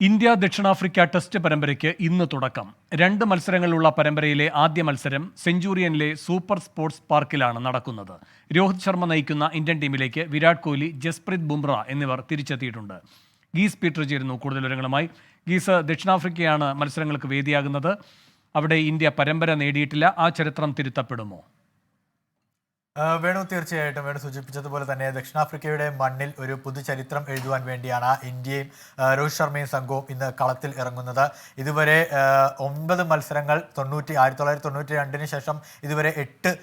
India ദക്ഷിണാഫ്രിക്ക test പരമ്പരയ്ക്ക് ഇന്ന് തുടക്കം. 2 മത്സരങ്ങളുള്ള പരമ്പരയിലെ ആദ്യ മത്സരം സെഞ്ചുറിയനിലെ സൂപ്പർ സ്പോർട്സ് പാർക്കിലാണ് നടക്കുന്നത്. രോഹിത് ശർമ്മ നയിക്കുന്ന ഇന്ത്യൻ ടീമിലേക്ക് വിരാട് കോഹ്ലി, ജസ്പ്രീത് ബുംറ എന്നിവർ തിരിച്ചെത്തിയിട്ടുണ്ട്. ഗീസ് പീറ്റർ ചേരുന്നു കൂടുതൽ വിവരങ്ങളുമായി. ഗീസ്, ദക്ഷിണാഫ്രിക്കയാണ് മത്സരങ്ങൾക്ക് വേദിയാകുന്നത്. അവിടെ ഇന്ത്യ പരമ്പര നേടിയിട്ടില്ല. ആ ചരിത്രം തിരുത്തപ്പെടുമോ? വേണു, തീർച്ചയായിട്ടും വേണു സൂചിപ്പിച്ചതുപോലെ തന്നെ ദക്ഷിണാഫ്രിക്കയുടെ മണ്ണിൽ ഒരു പുതുചരിത്രം എഴുതുവാൻ വേണ്ടിയാണ് ഇന്ത്യയും രോഹിത് ശർമ്മയും സംഘവും ഇന്ന് കളത്തിൽ ഇറങ്ങുന്നത്. ഇതുവരെ 9 മത്സരങ്ങൾ 1992 ശേഷം ഇതുവരെ 8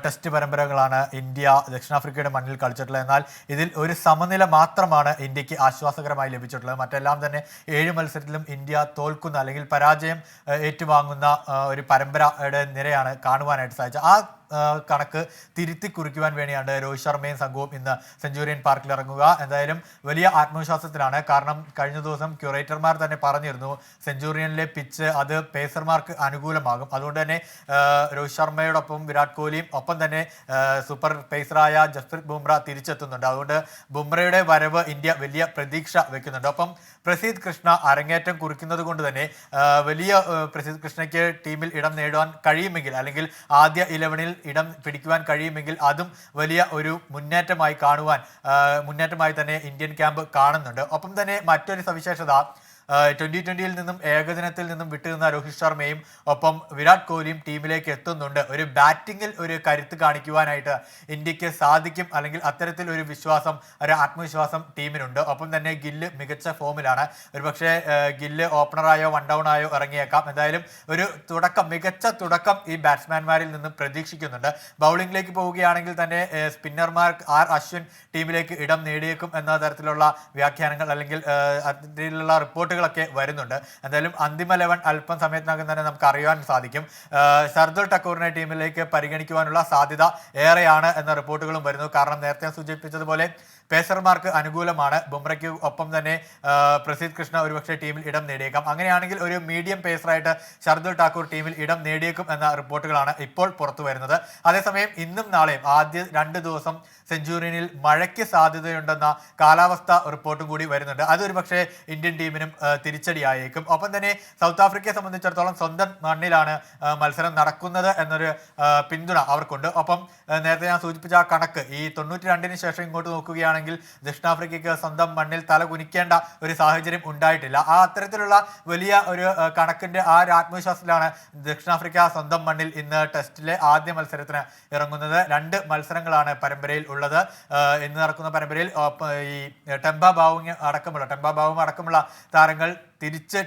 ടെസ്റ്റ് പരമ്പരകളാണ് ഇന്ത്യ ദക്ഷിണാഫ്രിക്കയുടെ മണ്ണിൽ കളിച്ചിട്ടുള്ളത്. എന്നാൽ ഇതിൽ ഒരു സമനില മാത്രമാണ് ഇന്ത്യക്ക് ആശ്വാസകരമായി ലഭിച്ചിട്ടുള്ളത്. മറ്റെല്ലാം തന്നെ 7 മത്സരത്തിലും ഇന്ത്യ തോൽക്കുന്ന അല്ലെങ്കിൽ പരാജയം ഏറ്റുവാങ്ങുന്ന ഒരു പരമ്പരയുടെ നിരയാണ് കാണുവാനായിട്ട് സാധിച്ചത്. ആ കണക്ക് തിരുത്തി കുറിക്കുവാൻ വേണ്ടിയാണ് രോഹിത് ശർമ്മയും സംഘവും ഇന്ന് സെഞ്ചുറിയൻ പാർക്കിൽ ഇറങ്ങുക. എന്തായാലും വലിയ ആത്മവിശ്വാസത്തിലാണ്. കാരണം കഴിഞ്ഞ ദിവസം ക്യൂറേറ്റർമാർ തന്നെ പറഞ്ഞിരുന്നു സെഞ്ചുറിയനിലെ പിച്ച് അത് പേസർമാർക്ക് അനുകൂലമാകും. അതുകൊണ്ട് തന്നെ രോഹിത് ശർമ്മയോടൊപ്പം വിരാട് കോഹ്ലിയും ഒപ്പം തന്നെ സൂപ്പർ പേസറായ ജസ്പ്രീത് ബുംറ തിരിച്ചെത്തുന്നുണ്ട്. അതുകൊണ്ട് ബുംറയുടെ വരവ് ഇന്ത്യ വലിയ പ്രതീക്ഷ വെക്കുന്നുണ്ട്. ഒപ്പം പ്രസിദ്ധ് കൃഷ്ണ അരങ്ങേറ്റം കുറിക്കുന്നത് കൊണ്ട് തന്നെ വലിയ പ്രസിദ്ധ് കൃഷ്ണയ്ക്ക് ടീമിൽ ഇടം നേടുവാൻ കഴിയുമെങ്കിൽ അല്ലെങ്കിൽ ആദ്യ 11-ൽ ഇടം പിടിക്കുവാൻ കഴിയുമെങ്കിൽ അതും വലിയ ഒരു മുന്നേറ്റമായി തന്നെ ഇന്ത്യൻ ക്യാമ്പ് കാണുന്നുണ്ട്. ഒപ്പം തന്നെ മറ്റൊരു സവിശേഷത, 2020-ൽ നിന്നും ഏകദിനത്തിൽ നിന്നും വിട്ടുനിന്ന രോഹിത് ശർമ്മയും ഒപ്പം വിരാട് കോഹ്ലിയും ടീമിലേക്ക് എത്തുന്നുണ്ട്. ഒരു ബാറ്റിങ്ങിൽ ഒരു കരുത്ത് കാണിക്കുവാനായിട്ട് ഇന്ത്യക്ക് സാധിക്കും, അല്ലെങ്കിൽ അത്തരത്തിൽ ഒരു ആത്മവിശ്വാസം ടീമിനുണ്ട്. ഒപ്പം തന്നെ ഗില്ല് മികച്ച ഫോമിലാണ്. ഒരുപക്ഷെ ഗില്ല് ഓപ്പണറായോ വൺ ഡൗൺ ആയോ ഇറങ്ങിയേക്കാം. എന്തായാലും ഒരു മികച്ച തുടക്കം ഈ ബാറ്റ്സ്മാൻമാരിൽ നിന്നും പ്രതീക്ഷിക്കുന്നുണ്ട്. ബൗളിംഗിലേക്ക് പോവുകയാണെങ്കിൽ തന്നെ സ്പിന്നർമാർ അശ്വിൻ ടീമിലേക്ക് ഇടം നേടിയേക്കും എന്ന തരത്തിലുള്ള വ്യാഖ്യാനങ്ങൾ അല്ലെങ്കിൽ അതിലുള്ള റിപ്പോർട്ടുകളൊക്കെ വരുന്നുണ്ട്. എന്തായാലും അന്തിമ 11 അല്പം സമയത്തിനകം തന്നെ നമുക്ക് അറിയാൻ സാധിക്കും. ഷർദുൽ ഠാക്കൂറിനെ ടീമിലേക്ക് പരിഗണിക്കുവാനുള്ള സാധ്യത ഏറെയാണ് എന്ന റിപ്പോർട്ടുകളും വരുന്നു. കാരണം നേരത്തെ സൂചിപ്പിച്ചതുപോലെ പേസർമാർക്ക് അനുകൂലമാണ്. ബുംറയ്ക്ക് ഒപ്പം തന്നെ പ്രസിദ്ധ് കൃഷ്ണ ഒരുപക്ഷെ ടീമിൽ ഇടം നേടിയേക്കാം. അങ്ങനെയാണെങ്കിൽ ഒരു മീഡിയം പേസറായിട്ട് ഷർദുൽ ഠാക്കൂർ ടീമിൽ ഇടം നേടിയേക്കും എന്ന റിപ്പോർട്ടുകളാണ് ഇപ്പോൾ പുറത്തു വരുന്നത്. അതേസമയം ഇന്നും നാളെയും ആദ്യ 2 ദിവസം സെഞ്ചുറിയനിൽ മഴയ്ക്ക് സാധ്യതയുണ്ടെന്ന കാലാവസ്ഥ റിപ്പോർട്ടും കൂടി വരുന്നുണ്ട്. അതൊരു പക്ഷേ ഇന്ത്യൻ ടീമിനും തിരിച്ചടിയായേക്കും. ഒപ്പം തന്നെ സൗത്ത് ആഫ്രിക്കയെ സംബന്ധിച്ചിടത്തോളം സ്വന്തം മണ്ണിലാണ് മത്സരം നടക്കുന്നത് എന്നൊരു പിന്തുണ അവർക്കുണ്ട്. ഒപ്പം നേരത്തെ ഞാൻ സൂചിപ്പിച്ച ആ കണക്ക്, ഈ 92-ന് ശേഷം ഇങ്ങോട്ട് നോക്കുകയാണെങ്കിൽ ദക്ഷിണാഫ്രിക്കയ്ക്ക് സ്വന്തം മണ്ണിൽ തല കുനിക്കേണ്ട ഒരു സാഹചര്യം ഉണ്ടായിട്ടില്ല. ആ അത്തരത്തിലുള്ള വലിയ ഒരു കണക്കിന്റെ ആ ഒരു ആത്മവിശ്വാസത്തിലാണ് ദക്ഷിണാഫ്രിക്ക സ്വന്തം മണ്ണിൽ ഇന്ന് ടെസ്റ്റിലെ ആദ്യ മത്സരത്തിന് ഇറങ്ങുന്നത്. 2 മത്സരങ്ങളാണ് പരമ്പരയിൽ ഉള്ളത്. ഇന്ന് നടക്കുന്ന പരമ്പരയിൽ ഈ ടെമ്പ ബാവുങ് അടക്കമുള്ള താരങ്ങൾ തിരിച്ച്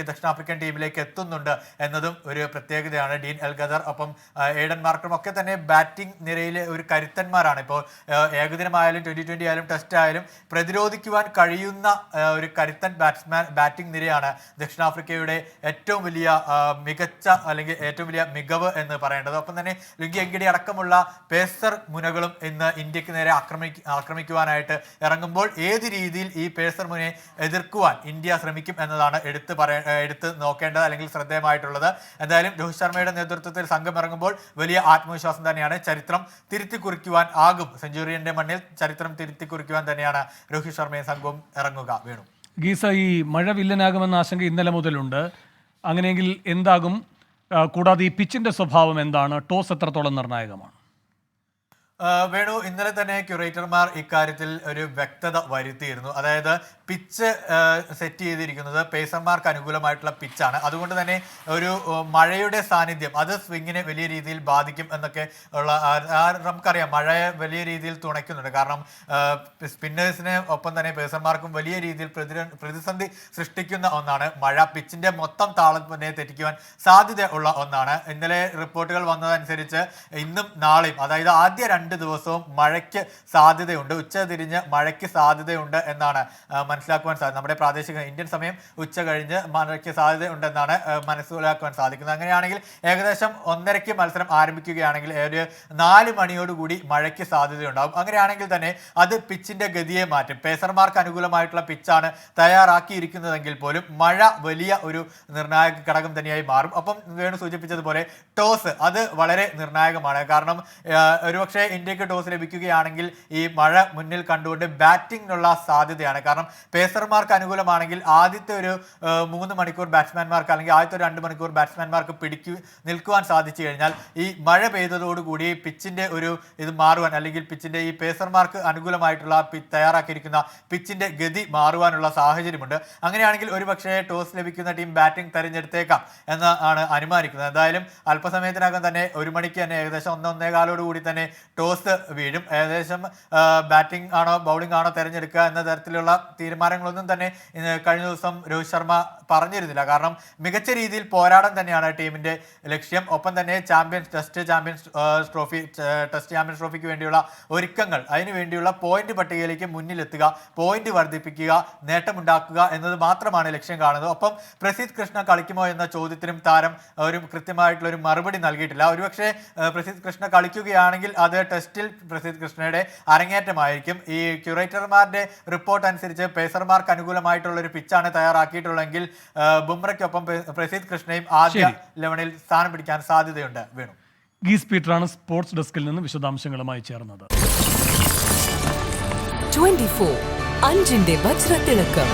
ദക്ഷിണാഫ്രിക്കൻ ടീമിലേക്ക് എത്തുന്നുണ്ട് എന്നതും ഒരു പ്രത്യേകതയാണ്. ഡീൻ എൽഗദർ ഒപ്പം എയ്ഡൻ മാർക്കറും ഒക്കെ തന്നെ ബാറ്റിംഗ് നിരയിലെ ഒരു കരുത്തന്മാരാണ്. ഇപ്പോൾ ഏകദിനമായാലും 2020 ആയാലും ടെസ്റ്റ് ആയാലും പ്രതിരോധിക്കുവാൻ കഴിയുന്ന ഒരു കരുത്തൻ ബാറ്റിംഗ് നിരയാണ് ദക്ഷിണാഫ്രിക്കയുടെ ഏറ്റവും വലിയ മികവ് എന്ന് പറയേണ്ടത്. ഒപ്പം തന്നെ ലുങ്കി എങ്കിഡി അടക്കമുള്ള പേസർ മുനകളും ഇന്ന് ഇന്ത്യക്ക് നേരെ ആക്രമിക്കുവാനായിട്ട് ഇറങ്ങുമ്പോൾ ഏത് രീതിയിൽ ഈ പേസർ മുനയെ എതിർക്കുവാൻ ഇന്ത്യ ശ്രമിക്കും എന്നതാണ് എടുത്ത് നോക്കേണ്ടത് അല്ലെങ്കിൽ ശ്രദ്ധേയമായിട്ടുള്ളത്. എന്തായാലും രോഹിത് ശർമ്മയുടെ നേതൃത്വത്തിൽ സംഘം ഇറങ്ങുമ്പോൾ വലിയ ആത്മവിശ്വാസം തന്നെയാണ്. ചരിത്രം തിരുത്തി കുറിക്കുവാൻ ആകും. സെഞ്ചുറിയന്റെ മണ്ണിൽ ചരിത്രം തിരുത്തി കുറിക്കുവാൻ തന്നെയാണ് രോഹിത് ശർമ്മയും സംഘവും ഇറങ്ങുക. വേണു, ഗീസ, ഈ മഴ വില്ലനാകുമെന്ന ആശങ്ക ഇന്നലെ മുതലുണ്ട്. അങ്ങനെയെങ്കിൽ എന്താകും? കൂടാതെ ഈ പിച്ചിന്റെ സ്വഭാവം എന്താണ്? ടോസ് എത്രത്തോളം നിർണായകമാണ്? വേണു, ഇന്നലെ തന്നെ ക്യൂറേറ്റർമാർ ഇക്കാര്യത്തിൽ ഒരു വ്യക്തത വരുത്തിയിരുന്നു. അതായത് പിച്ച് സെറ്റ് ചെയ്തിരിക്കുന്നത് പേസർമാർക്ക് അനുകൂലമായിട്ടുള്ള പിച്ചാണ്. അതുകൊണ്ട് തന്നെ ഒരു മഴയുടെ സാന്നിധ്യം അത് സ്വിങ്ങിനെ വലിയ രീതിയിൽ ബാധിക്കും എന്നൊക്കെ ഉള്ള നമുക്കറിയാം. മഴയെ വലിയ രീതിയിൽ തുണയ്ക്കുന്നുണ്ട്. കാരണം സ്പിന്നേഴ്സിന് ഒപ്പം തന്നെ പേസർമാർക്കും വലിയ രീതിയിൽ പ്രതിസന്ധി സൃഷ്ടിക്കുന്ന ഒന്നാണ് മഴ. പിച്ചിന്റെ മൊത്തം താളം തന്നെ തെറ്റിക്കുവാൻ സാധ്യത ഉള്ള ഒന്നാണ്. ഇന്നലെ റിപ്പോർട്ടുകൾ വന്നതനുസരിച്ച് ഇന്നും നാളെയും, അതായത് ആദ്യ 2 ദിവസവും മഴയ്ക്ക് സാധ്യതയുണ്ട്. ഉച്ചതിരിഞ്ഞ് മഴയ്ക്ക് സാധ്യതയുണ്ട് എന്നാണ് മനസ്സിലാക്കുവാൻ സാധിക്കും. നമ്മുടെ പ്രാദേശിക ഇന്ത്യൻ സമയം ഉച്ച കഴിഞ്ഞ് മഴയ്ക്ക് സാധ്യതയുണ്ടെന്നാണ് മനസ്സിലാക്കുവാൻ സാധിക്കുന്നത്. അങ്ങനെയാണെങ്കിൽ ഏകദേശം 1:30-ക്ക് മത്സരം ആരംഭിക്കുകയാണെങ്കിൽ ഒരു 4 മണിയോടുകൂടി മഴയ്ക്ക് സാധ്യതയുണ്ടാകും. അങ്ങനെയാണെങ്കിൽ തന്നെ അത് പിച്ചിന്റെ ഗതിയെ മാറ്റും. പേസർമാർക്ക് അനുകൂലമായിട്ടുള്ള പിച്ചാണ് തയ്യാറാക്കിയിരിക്കുന്നതെങ്കിൽ പോലും മഴ വലിയ ഒരു നിർണായക ഘടകം തന്നെയായി മാറും. ഒപ്പം വേണു സൂചിപ്പിച്ചതുപോലെ ടോസ് അത് വളരെ നിർണായകമാണ്. കാരണം ഒരുപക്ഷെ ഇന്ത്യക്ക് ടോസ് ലഭിക്കുകയാണെങ്കിൽ ഈ മഴ മുന്നിൽ കണ്ടുകൊണ്ട് ബാറ്റിംഗിനുള്ള സാധ്യതയാണ്. കാരണം പേസർമാർക്ക് അനുകൂലമാണെങ്കിൽ ആദ്യത്തെ ഒരു 3 മണിക്കൂർ ബാറ്റ്സ്മാൻമാർക്ക് അല്ലെങ്കിൽ ആദ്യത്തെ ഒരു 2 മണിക്കൂർ ബാറ്റ്സ്മാൻമാർക്ക് നിൽക്കുവാൻ സാധിച്ചു കഴിഞ്ഞാൽ ഈ മഴ പെയ്തതോടുകൂടി പിച്ചിന്റെ ഒരു ഇത് മാറുവാൻ അല്ലെങ്കിൽ പിച്ചിന്റെ ഈ പേസർമാർക്ക് അനുകൂലമായിട്ടുള്ള തയ്യാറാക്കിയിരിക്കുന്ന പിച്ചിന്റെ ഗതി മാറുവാനുള്ള സാഹചര്യമുണ്ട്. അങ്ങനെയാണെങ്കിൽ ഒരുപക്ഷെ ടോസ് ലഭിക്കുന്ന ടീം ബാറ്റിംഗ് തെരഞ്ഞെടുത്തേക്കാം എന്നാണ് അനുമാനിക്കുന്നത്. എന്തായാലും അല്പസമയത്തിനകം തന്നെ 1 മണിക്ക് തന്നെ ഏകദേശം 1-1:15 കൂടി തന്നെ ടോസ് വീഴും. ഏകദേശം ബാറ്റിംഗ് ആണോ ബൗളിംഗ് ആണോ തെരഞ്ഞെടുക്കുക എന്ന തരത്തിലുള്ള തീരുമാനങ്ങളൊന്നും തന്നെ കഴിഞ്ഞ ദിവസം രോഹിത് ശർമ്മ പറഞ്ഞിരുന്നില്ല. കാരണം മികച്ച രീതിയിൽ പോരാടം തന്നെയാണ് ടീമിന്റെ ലക്ഷ്യം. ഒപ്പം തന്നെ ടെസ്റ്റ് ചാമ്പ്യൻസ് ട്രോഫിക്ക് വേണ്ടിയുള്ള ഒരുക്കങ്ങൾ, അതിനു വേണ്ടിയുള്ള പോയിന്റ് പട്ടികയിലേക്ക് മുന്നിലെത്തുക, പോയിന്റ് വർദ്ധിപ്പിക്കുക, നേട്ടമുണ്ടാക്കുക എന്നത് മാത്രമാണ് ലക്ഷ്യം കാണുന്നത്. ഒപ്പം പ്രസിദ്ധ് കൃഷ്ണ കളിക്കുമോ എന്ന ചോദ്യത്തിനും താരം ഒരു കൃത്യമായിട്ടുള്ള ഒരു മറുപടി നൽകിയിട്ടില്ല. ഒരുപക്ഷെ പ്രസിദ്ധ് കൃഷ്ണ കളിക്കുകയാണെങ്കിൽ അത് ടെസ്റ്റിൽ പ്രസിദ്ധ് കൃഷ്ണയുടെ അരങ്ങേറ്റമായിരിക്കും. ഈ ക്യൂറേറ്റർമാരുടെ റിപ്പോർട്ട് അനുസരിച്ച് പേസർമാർക്ക് അനുകൂലമായിട്ടുള്ള ഒരു പിച്ചാണ് തയ്യാറാക്കിയിട്ടുള്ളതെങ്കിൽ ബുംറയ്ക്കൊപ്പം പ്രസിദ്ധ് കൃഷ്ണയും ആദ്യ 11-ൽ സ്ഥാനം പിടിക്കാൻ സാധ്യതയുണ്ട്. വേണു. ഗീസ് പീറ്ററാണ് സ്പോർട്സ് ഡെസ്കിൽ നിന്ന് വിശദാംശങ്ങളുമായി ചേർന്നത്. 24 അഞ്ചിന്റെ വജ്രത്തിളക്കം.